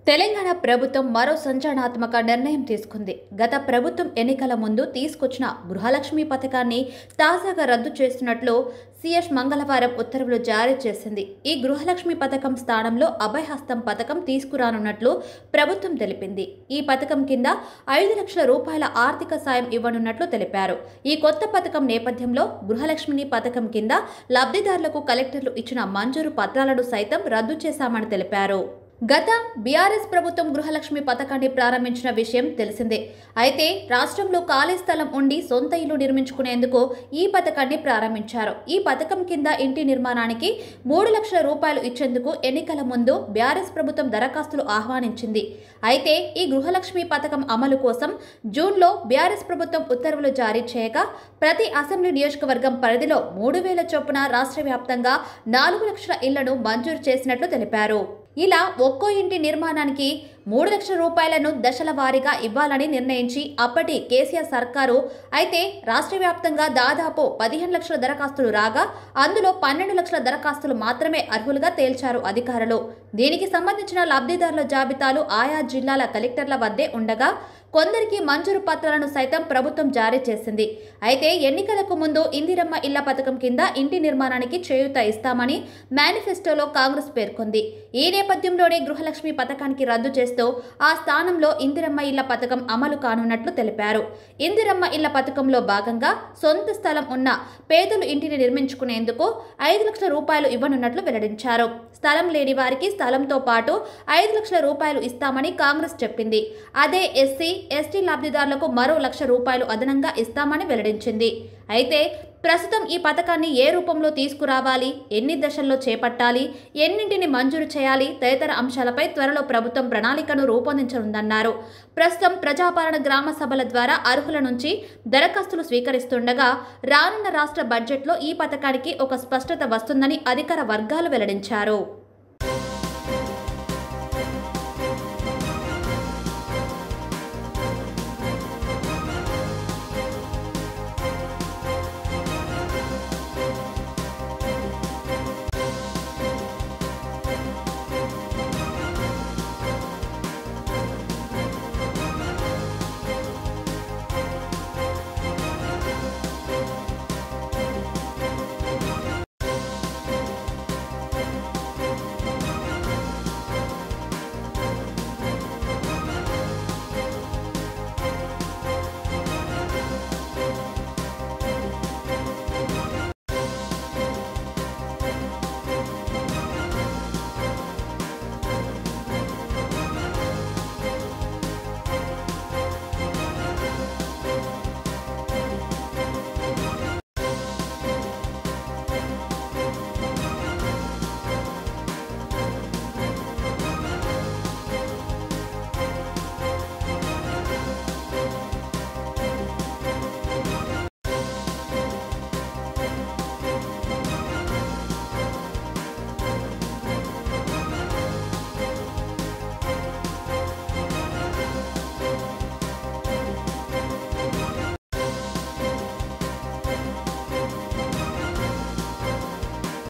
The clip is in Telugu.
తెలంగాణ ప్రభుత్వం మరో సంచలనాత్మక నిర్ణయం తీసుకుంది. గత ప్రభుత్వం ఎన్నికల ముందు తీసుకొచ్చిన గృహలక్ష్మి పథకాన్ని తాజాగా రద్దు చేస్తున్నట్లు సీఎస్ మంగళవారం ఉత్తర్వులు జారీ చేసింది. ఈ గృహలక్ష్మి పథకం స్థానంలో అభయహస్తం పథకం తీసుకురానున్నట్లు ప్రభుత్వం తెలిపింది. ఈ పథకం కింద 5 లక్షల రూపాయల ఆర్థిక సాయం ఇవ్వనున్నట్లు తెలిపారు. ఈ కొత్త పథకం నేపథ్యంలో గృహలక్ష్మిని పథకం కింద లబ్ధిదారులకు కలెక్టర్లు ఇచ్చిన మంజూరు పత్రాలను సైతం రద్దు చేశామని తెలిపారు. గత బీఆర్ఎస్ ప్రభుత్వం గృహలక్ష్మి పథకాన్ని ప్రారంభించిన విషయం తెలిసిందే. అయితే రాష్ట్రంలో ఖాళీ స్థలం ఉండి సొంత ఇల్లు నిర్మించుకునేందుకు ఈ పథకాన్ని ప్రారంభించారు. ఈ పథకం కింద ఇంటి నిర్మాణానికి 3 లక్షల రూపాయలు ఇచ్చేందుకు ఎన్నికల ముందు బీఆర్ఎస్ ప్రభుత్వం దరఖాస్తులు ఆహ్వానించింది. అయితే ఈ గృహలక్ష్మి పథకం అమలు కోసం జూన్లో బీఆర్ఎస్ ప్రభుత్వం ఉత్తర్వులు జారీ చేయగా ప్రతి అసెంబ్లీ నియోజకవర్గం పరిధిలో 3,000 చొప్పున రాష్ట్ర వ్యాప్తంగా 4 లక్షల ఇళ్లను మంజూరు చేసినట్లు తెలిపారు. ఇలా ఒక్కో ఇంటి నిర్మాణానికి 3 లక్షల రూపాయలను దశల వారీగా ఇవ్వాలని నిర్ణయించి అప్పటి కేసీఆర్ సర్కారు. అయితే రాష్ట్ర వ్యాప్తంగా దాదాపు 15 లక్షల దరఖాస్తులు రాగా అందులో 12 లక్షల దరఖాస్తులు మాత్రమే అర్హులుగా తేల్చారు అధికారులు. దీనికి సంబంధించిన లబ్ధిదారుల జాబితాలు ఆయా జిల్లాల కలెక్టర్ల వద్దే ఉండగా కొందరికి మంజూరు పత్రాలను సైతం ప్రభుత్వం జారీ చేసింది. అయితే ఎన్నికలకు ముందు ఇందిరమ్మ ఇళ్ల పథకం కింద ఇంటి నిర్మాణానికి చేయూత ఇస్తామని మేనిఫెస్టోలో కాంగ్రెస్ పేర్కొంది. ఈ నేపథ్యంలోనే గృహలక్ష్మి పథకానికి రద్దు చేస్తూ ఆ స్థానంలో ఇందిరమ్మ ఇళ్ల పథకం అమలు కానున్నట్లు తెలిపారు. ఇందిరమ్మ ఇళ్ల పథకంలో భాగంగా సొంత స్థలం ఉన్న పేదలు ఇంటిని నిర్మించుకునేందుకు 5 లక్షల రూపాయలు ఇవ్వనున్నట్లు వెల్లడించారు. స్థలం లేని వారికి స్థలంతో పాటు 5 లక్షల రూపాయలు ఇస్తామని కాంగ్రెస్ చెప్పింది. అదే ఎస్సీ, ఎస్టీ లబ్ధిదారులకు మరో 1 లక్ష రూపాయలు అదనంగా ఇస్తామని వెల్లడించింది. అయితే ప్రస్తుతం ఈ పథకాన్ని ఏ రూపంలో తీసుకురావాలి, ఎన్ని దశల్లో చేపట్టాలి, ఎన్నింటిని మంజూరు చేయాలి తదితర అంశాలపై త్వరలో ప్రభుత్వం ప్రణాళికను రూపొందించనుందన్నారు. ప్రస్తుతం ప్రజాపాలన గ్రామ సభల ద్వారా అర్హుల నుంచి దరఖాస్తులు స్వీకరిస్తుండగా రానున్న రాష్ట్ర బడ్జెట్లో ఈ పథకానికి ఒక స్పష్టత వస్తుందని అధికార వర్గాలు వెల్లడించారు.